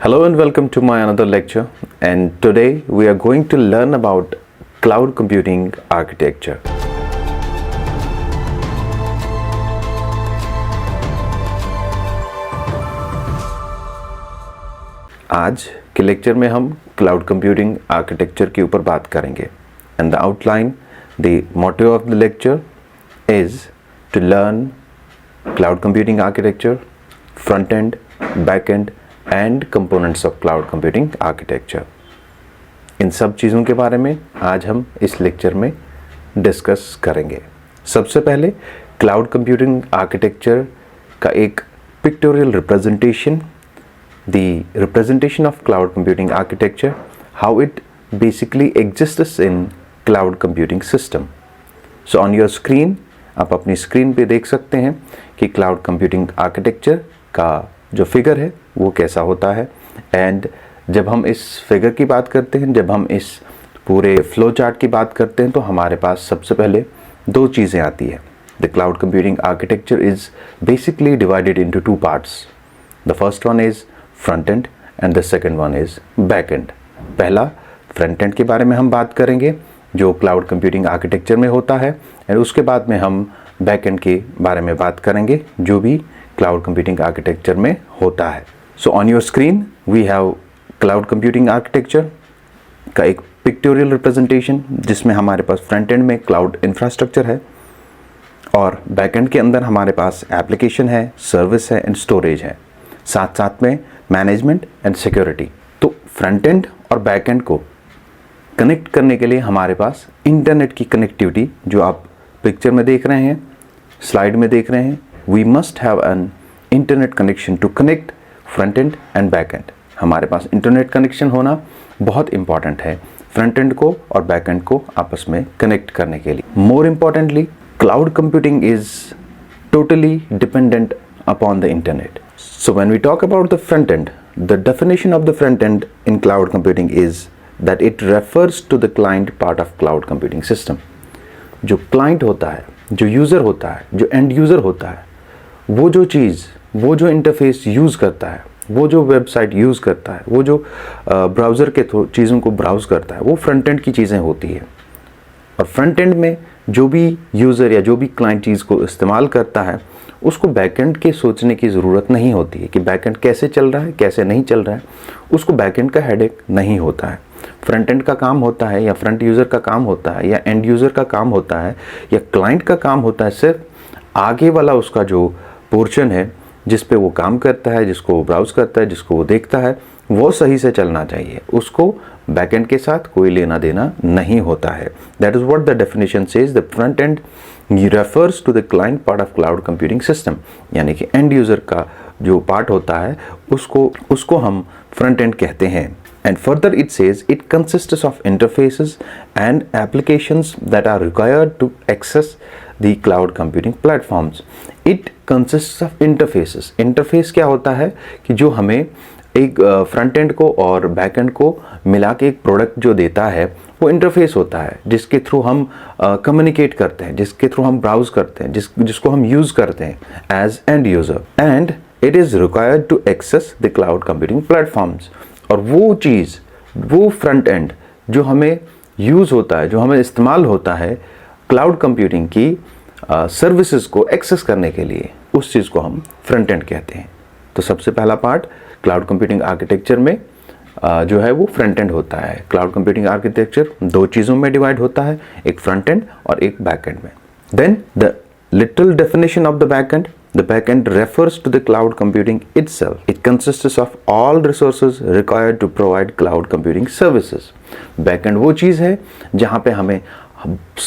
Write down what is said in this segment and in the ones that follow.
Hello and welcome to my another lecture, and today we are going to learn about cloud computing architecture. आज के lecture में हम cloud computing architecture के ऊपर बात करेंगे and the outline, the motto of the lecture is to learn cloud computing architecture, front end, back end and components of cloud computing architecture. इन सब चीज़ों के बारे में आज हम इस लेक्चर में डिस्कस करेंगे. सबसे पहले क्लाउड कंप्यूटिंग आर्किटेक्चर का एक pictorial representation, the representation of cloud computing architecture, how it basically exists in cloud computing system. So on your screen, आप अपनी स्क्रीन पे देख सकते हैं कि क्लाउड कंप्यूटिंग आर्किटेक्चर का जो फिगर है वो कैसा होता है. एंड जब हम इस फिगर की बात करते हैं, जब हम इस पूरे फ्लो चार्ट की बात करते हैं, तो हमारे पास सबसे पहले दो चीज़ें आती है. The cloud computing architecture is basically divided into two parts. The first one is front end and the second one is back and. पहला फ्रंट एंड के बारे में हम बात करेंगे जो क्लाउड कंप्यूटिंग आर्किटेक्चर में होता है, और उसके बाद में हम बैक एंड के बारे में बात करेंगे जो भी क्लाउड कंप्यूटिंग आर्किटेक्चर में होता है. So on your screen we have cloud computing architecture का एक पिक्टोरियल रिप्रेजेंटेशन जिसमें हमारे पास फ्रंट एंड में क्लाउड इंफ्रास्ट्रक्चर है और बैक एंड के अंदर हमारे पास एप्लीकेशन है, सर्विस है एंड स्टोरेज है, साथ साथ में मैनेजमेंट एंड सिक्योरिटी. तो फ्रंट एंड और बैक एंड को कनेक्ट करने के लिए हमारे पास इंटरनेट की कनेक्टिविटी, जो आप पिक्चर में देख रहे हैं, स्लाइड में देख रहे हैं, we must have an internet connection to connect front end and back end. हमारे पास इंटरनेट कनेक्शन होना बहुत इंपॉर्टेंट है फ्रंट एंड को और बैक एंड को आपस में कनेक्ट करने के लिए. More importantly, cloud computing is totally dependent upon the internet. So when we talk about the front end, the definition of the front end in cloud computing is that it refers to the client part of cloud computing system. जो client होता है, जो user होता है, जो end user होता है, वो जो चीज़, वो जो इंटरफेस यूज़ करता है, वो जो वेबसाइट यूज़ करता है, वो जो ब्राउज़र के थ्रू चीज़ों को ब्राउज़ करता है, वो फ्रंट एंड की चीज़ें होती है. और फ्रंट एंड में जो भी यूज़र या जो भी क्लाइंट चीज़ को इस्तेमाल करता है, उसको बैकएंड के सोचने की ज़रूरत नहीं होती है कि बैकएंड कैसे चल रहा है, कैसे नहीं चल रहा है. उसको बैकएंड का हेडेक नहीं होता है. फ्रंट एंड का काम होता है या फ्रंट यूज़र का काम होता है या एंड यूज़र का काम होता है या क्लाइंट का काम होता है सिर्फ आगे वाला उसका जो पोर्शन है जिस पे वो काम करता है, जिसको वो ब्राउज़ करता है, जिसको वो देखता है, वो सही से चलना चाहिए. उसको बैकएंड के साथ कोई लेना देना नहीं होता है. That is what the definition says. The front end refers to the client part of cloud computing system. यानी कि एंड यूज़र का जो पार्ट होता है उसको हम फ्रंट एंड कहते हैं. And further it says it consists of interfaces and applications that are required to access the cloud computing platforms. It consists of interfaces. Interface क्या होता है कि जो हमें एक फ्रंट एंड को और बैक एंड को मिला के एक प्रोडक्ट जो देता है वो इंटरफेस होता है जिसके थ्रू हम कम्युनिकेट करते हैं, जिसके थ्रू हम ब्राउज करते हैं, जिसको हम यूज़ करते हैं as end user. And it is required to access the cloud computing platforms. और वो चीज़, वो फ्रंट एंड जो हमें यूज़ होता है, जो हमें इस्तेमाल होता है क्लाउड कंप्यूटिंग की सर्विसेज को एक्सेस करने के लिए, उस चीज़ को हम फ्रंट एंड कहते हैं. तो सबसे पहला पार्ट क्लाउड कंप्यूटिंग आर्किटेक्चर में जो है वो फ्रंट एंड होता है. क्लाउड कंप्यूटिंग आर्किटेक्चर दो चीज़ों में डिवाइड होता है, एक फ्रंट एंड और एक बैक एंड में. Then the literal definition of the back end. The backend refers to the cloud computing itself. It consists of all resources required to provide cloud computing services. Backend वो चीज़ है जहाँ पे हमें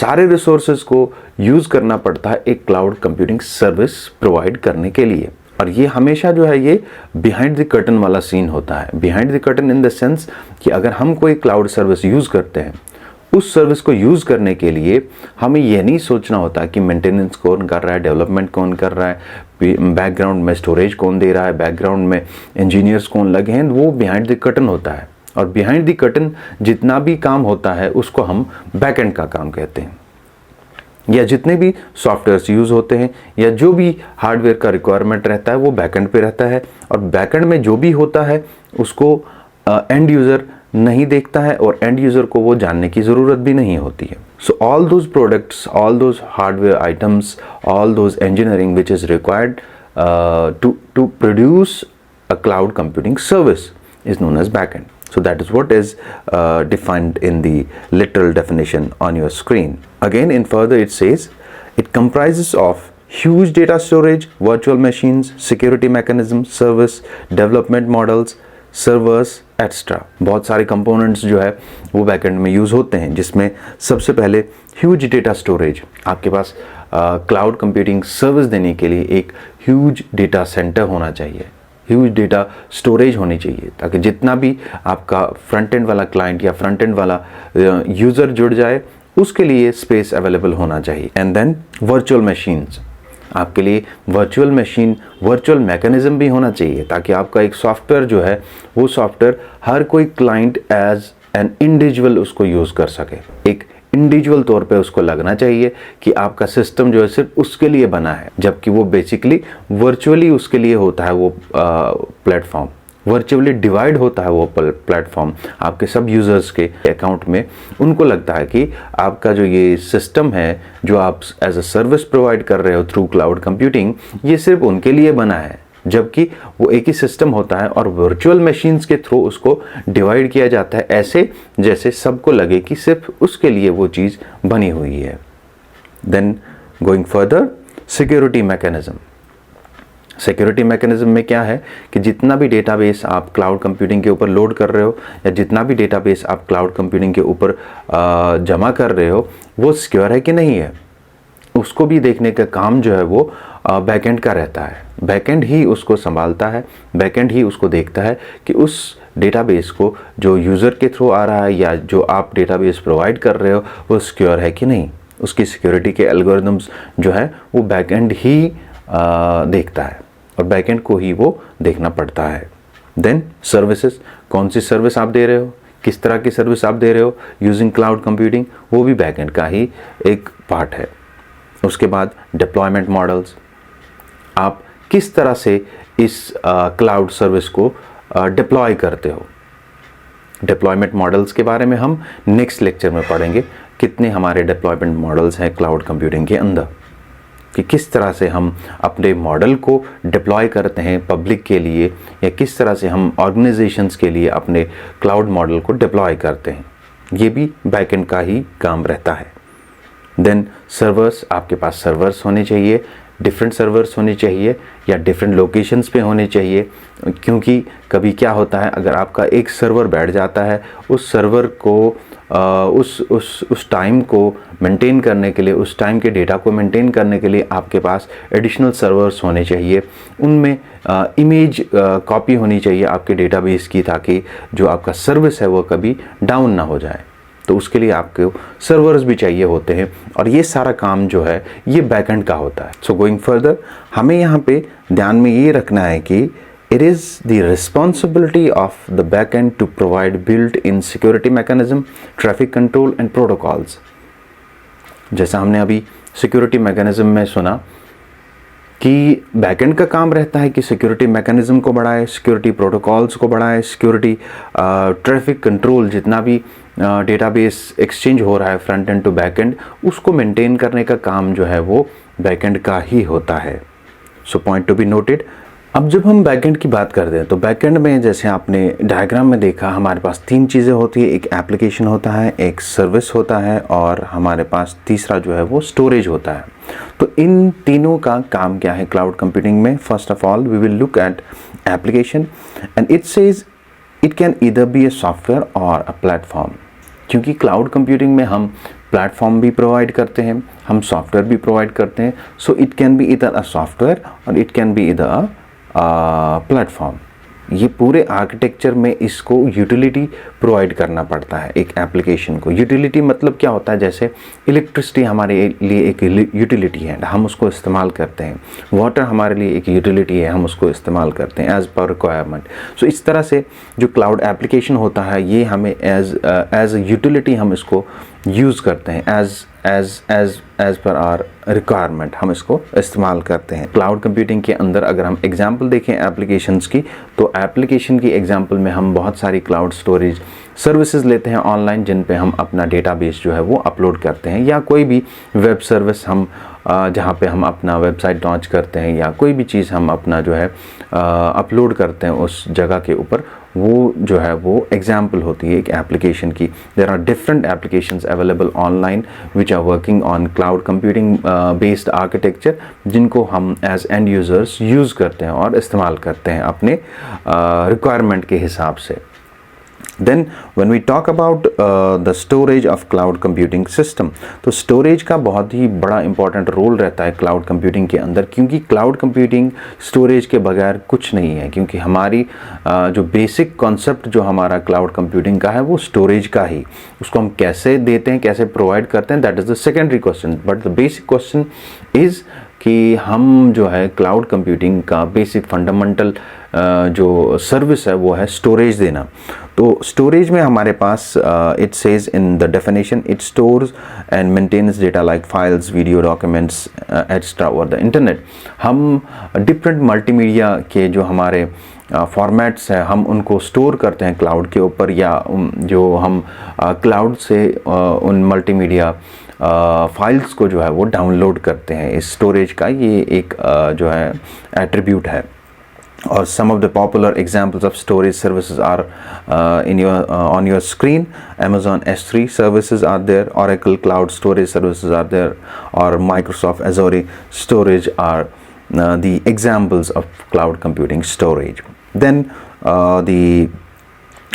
सारे resources को use करना पड़ता है एक क्लाउड कंप्यूटिंग सर्विस प्रोवाइड करने के लिए. और ये हमेशा जो है ये बिहाइंड द कर्टन वाला सीन होता है. Behind the curtain in the sense कि अगर हम कोई क्लाउड सर्विस यूज़ करते हैं, उस सर्विस को यूज़ करने के लिए हमें यह नहीं सोचना होता कि मेंटेनेंस कौन कर रहा है, डेवलपमेंट कौन कर रहा है, बैकग्राउंड में स्टोरेज कौन दे रहा है, बैकग्राउंड में इंजीनियर्स कौन लगे हैं. वो बिहाइंड द कर्टन होता है. और बिहाइंड द कर्टन जितना भी काम होता है उसको हम बैक एंड का काम कहते हैं. या जितने भी सॉफ्टवेयर्स यूज़ होते हैं या जो भी हार्डवेयर का रिक्वायरमेंट रहता है वो बैकएंड पे रहता है, और बैकएंड में जो भी होता है उसको एंड यूज़र नहीं देखता है और एंड यूज़र को वो जानने की ज़रूरत भी नहीं होती है. So all those products, all those hardware items, all those engineering which is required to produce a cloud computing service is known as backend. So that is what is defined in the literal definition on your screen. Again, in further it says it comprises of huge data storage, virtual machines, security mechanisms, service, development models, servers, etc. बहुत सारे components जो है वो backend में use होते हैं, जिसमें सबसे पहले huge data storage, आपके पास cloud computing service देने के लिए एक huge data center होना चाहिए, ह्यूज डेटा स्टोरेज होनी चाहिए, ताकि जितना भी आपका फ्रंट एंड वाला क्लाइंट या फ्रंट एंड वाला यूज़र जुड़ जाए उसके लिए स्पेस अवेलेबल होना चाहिए. एंड देन वर्चुअल मशीन्स, आपके लिए वर्चुअल मशीन, वर्चुअल मैकेनिज्म भी होना चाहिए, ताकि आपका एक सॉफ्टवेयर जो है वो सॉफ्टवेयर हर कोई क्लाइंट एज एन इंडिविजुअल उसको यूज़ कर सके. एक इंडिविजुअल तौर पे उसको लगना चाहिए कि आपका सिस्टम जो है सिर्फ उसके लिए बना है, जबकि वो बेसिकली वर्चुअली उसके लिए होता है. वो प्लेटफॉर्म वर्चुअली डिवाइड होता है, वो प्लेटफॉर्म आपके सब यूज़र्स के अकाउंट में. उनको लगता है कि आपका जो ये सिस्टम है जो आप एज अ सर्विस प्रोवाइड कर रहे हो थ्रू क्लाउड कंप्यूटिंग, ये सिर्फ उनके लिए बना है, जबकि वो एक ही सिस्टम होता है और वर्चुअल मशीन्स के थ्रू उसको डिवाइड किया जाता है, ऐसे जैसे सबको लगे कि सिर्फ उसके लिए वो चीज़ बनी हुई है. Then going further, security mechanism. Security mechanism में क्या है कि जितना भी डेटाबेस आप क्लाउड कंप्यूटिंग के ऊपर लोड कर रहे हो या जितना भी डेटाबेस आप क्लाउड कंप्यूटिंग के ऊपर जमा कर रहे हो वो सिक्योर है कि नहीं है, उसको भी देखने का काम जो है वो बैकएंड का रहता है. बैकएंड ही उसको संभालता है, बैकएंड ही उसको देखता है कि उस डेटाबेस को जो यूज़र के थ्रू आ रहा है या जो आप डेटाबेस प्रोवाइड कर रहे हो वो सिक्योर है कि नहीं. उसकी सिक्योरिटी के एल्गोरिदम्स जो है वो बैकएंड ही देखता है और बैकएंड को ही वो देखना पड़ता है. देन सर्विसेज, कौन सी सर्विस आप दे रहे हो, किस तरह की सर्विस आप दे रहे हो यूजिंग क्लाउड कंप्यूटिंग, वो भी बैकएंड का ही एक पार्ट है. उसके बाद डिप्लॉयमेंट मॉडल्स, आप किस तरह से इस क्लाउड सर्विस को डिप्लॉय करते हो. डिप्लॉयमेंट मॉडल्स के बारे में हम नेक्स्ट लेक्चर में पढ़ेंगे, कितने हमारे डिप्लॉयमेंट मॉडल्स हैं क्लाउड कंप्यूटिंग के अंदर, कि किस तरह से हम अपने मॉडल को डिप्लॉय करते हैं पब्लिक के लिए या किस तरह से हम ऑर्गेनाइजेशंस के लिए अपने क्लाउड मॉडल को डिप्लॉय करते हैं. ये भी बैकएंड का ही काम रहता है. देन सर्वर्स, आपके पास सर्वर्स होने चाहिए, डिफरेंट सर्वर्स होने चाहिए या डिफरेंट लोकेशंस पे होने चाहिए, क्योंकि कभी क्या होता है अगर आपका एक सर्वर बैठ जाता है, उस सर्वर को उस टाइम को मेंटेन करने के लिए, उस टाइम के डेटा को मेंटेन करने के लिए आपके पास एडिशनल सर्वर्स होने चाहिए. उनमें इमेज कॉपी होनी चाहिए आपके डेटाबेस की, ताकि जो आपका सर्विस है वो कभी डाउन ना हो जाए. तो उसके लिए आपको सर्वर्स भी चाहिए होते हैं और ये सारा काम जो है ये बैकएंड का होता है. सो गोइंग फर्दर, हमें यहाँ पे ध्यान में ये रखना है कि it is the responsibility of the backend to provide built in security mechanism, traffic control and protocols. जैसा हमने अभी सिक्योरिटी मैकेनिज्म में सुना कि बैकएंड का काम रहता है कि सिक्योरिटी मैकेनिज्म को बढ़ाए, सिक्योरिटी प्रोटोकॉल्स को बढ़ाए, सिक्योरिटी ट्रैफिक कंट्रोल, जितना भी डेटाबेस एक्सचेंज हो रहा है front end to back end, उसको मेंटेन करने का काम जो है वो बैकएंड का ही होता है. So point to be noted. अब जब हम बैकएंड की बात करते हैं तो बैकएंड में जैसे आपने डायग्राम में देखा हमारे पास तीन चीज़ें होती है, एक एप्लीकेशन होता है, एक सर्विस होता है और हमारे पास तीसरा जो है वो स्टोरेज होता है. तो इन तीनों का काम क्या है क्लाउड कंप्यूटिंग में. First of all we will look at application and it says it can either be a software और अ प्लेटफॉर्म. क्योंकि क्लाउड कंप्यूटिंग में हम प्लेटफॉर्म भी प्रोवाइड करते हैं, हम सॉफ्टवेयर भी प्रोवाइड करते हैं. So it can be either a software और it can be either a platform. ये पूरे आर्किटेक्चर में इसको यूटिलिटी प्रोवाइड करना पड़ता है एक एप्लीकेशन को. यूटिलिटी मतलब क्या होता है, जैसे इलेक्ट्रिसिटी हमारे लिए एक यूटिलिटी है, हम उसको इस्तेमाल करते हैं. वाटर हमारे लिए एक यूटिलिटी है, हम उसको इस्तेमाल करते हैं एज पर रिक्वायरमेंट. सो इस तरह से जो क्लाउड एप्लीकेशन होता है ये हमें एज यूटिलिटी हम इसको यूज़ करते हैं एज पर आर रिक्वायरमेंट हम इसको इस्तेमाल करते हैं। क्लाउड कंप्यूटिंग के अंदर अगर हम एग्जांपल देखें एप्लीकेशंस की, तो एप्लीकेशन की एग्जांपल में हम बहुत सारी क्लाउड स्टोरेज सर्विसेज लेते हैं ऑनलाइन, जिन पे हम अपना डेटाबेस जो है वो अपलोड करते हैं, या कोई भी वेब सर्विस हम जहाँ पे हम अपना वेबसाइट लॉन्च करते हैं, या कोई भी चीज़ हम अपना जो है अपलोड करते हैं उस जगह के ऊपर, वो जो है वो एग्जाम्पल होती है एक एप्लीकेशन की। There are different applications available online which are working on cloud computing based architecture, जिनको हम एज एंड यूज़र्स यूज़ करते हैं और इस्तेमाल करते हैं अपने रिक्वायरमेंट के हिसाब से। Then when we talk about the storage of cloud computing system, तो storage का बहुत ही बड़ा important रोल रहता है cloud computing के अंदर, क्योंकि cloud computing storage के बगैर कुछ नहीं है। क्योंकि हमारी जो basic concept जो हमारा cloud computing का है वो storage का ही, उसको हम कैसे देते हैं, कैसे provide करते हैं, that is the secondary question, but the basic question is कि हम जो है क्लाउड कंप्यूटिंग का बेसिक फंडामेंटल जो सर्विस है वो है स्टोरेज देना। तो स्टोरेज में हमारे पास it says in the definition, it stores and maintains data like files, video, documents extra over the internet. हम डिफरेंट मल्टीमीडिया के जो हमारे फॉर्मेट्स हैं हम उनको स्टोर करते हैं क्लाउड के ऊपर, या जो हम क्लाउड से उन मल्टीमीडिया फाइल्स को जो है वो डाउनलोड करते हैं। इस स्टोरेज का ये एक जो है एट्रीब्यूट है। और some of the popular examples of storage services are on your screen. Amazon S3 services are there, Oracle Cloud Storage services are there, or Microsoft Azure storage are the examples of cloud computing storage. Then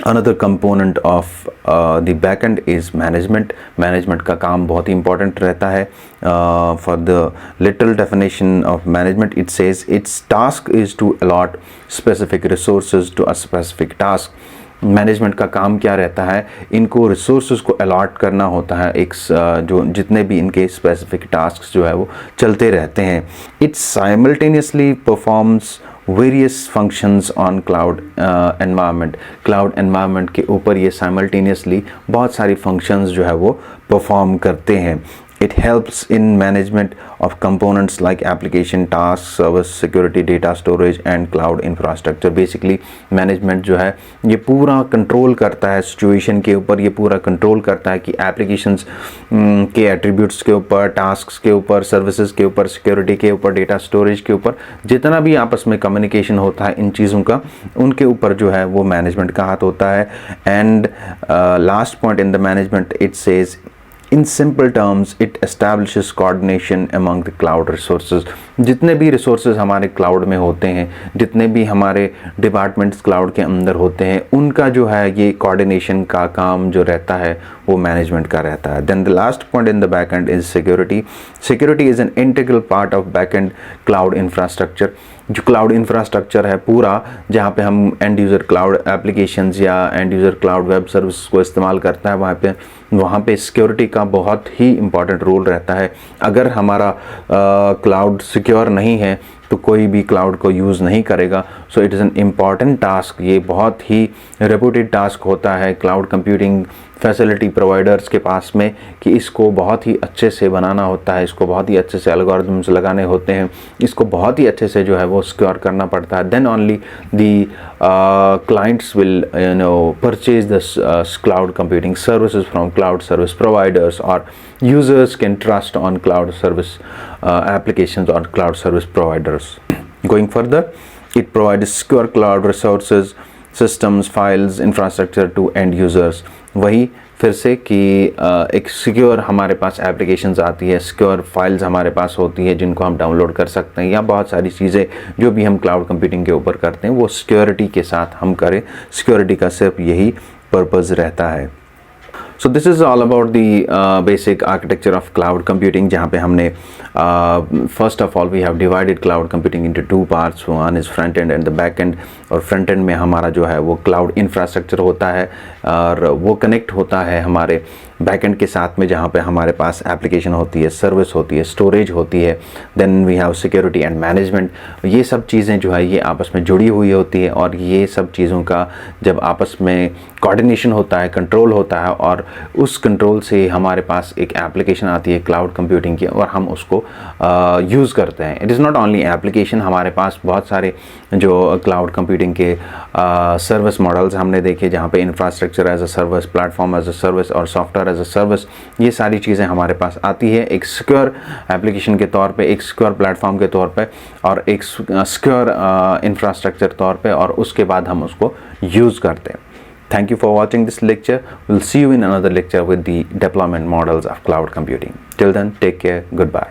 another component of the backend is management. Management का काम बहुत ही important रहता है। For the literal definition of management, it says its task is to allot specific resources to a specific task. Management का काम क्या रहता है, इनको रिसोर्सेज को अलॉट करना होता है एक जो जितने भी इनके स्पेसिफिक टास्क जो है वो चलते रहते हैं। It simultaneously performs various functions on cloud environment. Cloud environment के ऊपर ये साइमल्टेनियसली बहुत सारी फंक्शंस जो है वो परफॉर्म करते हैं। It helps in management of components like application, tasks, service, security, data storage and cloud infrastructure. Basically management जो है ये पूरा कंट्रोल करता है सिचुएशन के ऊपर, ये पूरा कंट्रोल करता है कि एप्लीकेशंस के एट्रीब्यूट्स के ऊपर, टास्क्स के ऊपर, सर्विसेज के ऊपर, सिक्योरिटी के ऊपर, डेटा स्टोरेज के ऊपर, जितना भी आपस में कम्युनिकेशन होता है इन चीज़ों का, उनके ऊपर जो है वो मैनेजमेंट का हाथ होता है। And last point in the management, it says in simple terms it establishes coordination among the cloud resources. जितने भी resources हमारे cloud में होते हैं, जितने भी हमारे departments cloud के अंदर होते हैं, उनका जो है ये coordination का काम जो रहता है वो management का रहता है। Then the last point in the backend is security. Security is an integral part of backend cloud infrastructure. जो क्लाउड इंफ्रास्ट्रक्चर है पूरा, जहाँ पे हम एंड यूज़र क्लाउड एप्लीकेशंस या end user cloud web service को इस्तेमाल करता है, वहाँ पे सिक्योरिटी का बहुत ही इम्पॉर्टेंट रोल रहता है। अगर हमारा क्लाउड सिक्योर नहीं है तो कोई भी क्लाउड को यूज़ नहीं करेगा। So it is an important task, ये बहुत ही रेपुटेड टास्क होता है क्लाउड कंप्यूटिंग फैसिलिटी प्रोवाइडर्स के पास में, कि इसको बहुत ही अच्छे से बनाना होता है, इसको बहुत ही अच्छे से एल्गोरिथम्स लगाने होते हैं, इसको बहुत ही अच्छे से जो है वो सिक्योर करना पड़ता है। Then only the clients will purchase this cloud computing services from cloud service providers, or users can trust on cloud service applications or cloud service providers. Going further, it provides secure cloud resources, systems, files, infrastructure to end users. वही फिर से कि एक secure हमारे पास applications आती है, secure files हमारे पास होती है जिनको हम डाउनलोड कर सकते हैं, या बहुत सारी चीज़ें जो भी हम क्लाउड कंप्यूटिंग के ऊपर करते हैं वो सिक्योरिटी के साथ हम करें। सिक्योरिटी का सिर्फ यही पर्पज़ रहता है। So this is all about the basic architecture of cloud computing, जहाँ पे हमने first of all we have divided cloud computing into two parts. One is front end and the back end, और front end में हमारा जो है वो cloud infrastructure होता है और वो कनेक्ट होता है हमारे बैकएंड के साथ में, जहाँ पे हमारे पास एप्लीकेशन होती है, सर्विस होती है, स्टोरेज होती है, then we have security and management. ये सब चीज़ें जो है ये आपस में जुड़ी हुई होती है और ये सब चीज़ों का जब आपस में कोऑर्डिनेशन होता है, कंट्रोल होता है और उस कंट्रोल से हमारे पास एक एप्लीकेशन आती है क्लाउड कंप्यूटिंग की और हम उसको यूज़ करते हैं। It is not only application, हमारे पास बहुत सारे जो क्लाउड कंप्यूटिंग के सर्विस मॉडल्स हमने देखे, जहाँ पे infrastructure as a service, platform as a service और सॉफ्टवेयर एज अ सर्विस, ये सारी चीज़ें हमारे पास आती है एक सिक्योर एप्लीकेशन के तौर पे, एक सिक्योर प्लेटफॉर्म के तौर पे और एक सिक्योर इंफ्रास्ट्रक्चर तौर पे, और उसके बाद हम उसको यूज़ करते हैं। Thank you for watching this lecture. We'll see you in another lecture with the deployment models of cloud computing. Till then, take care. Goodbye.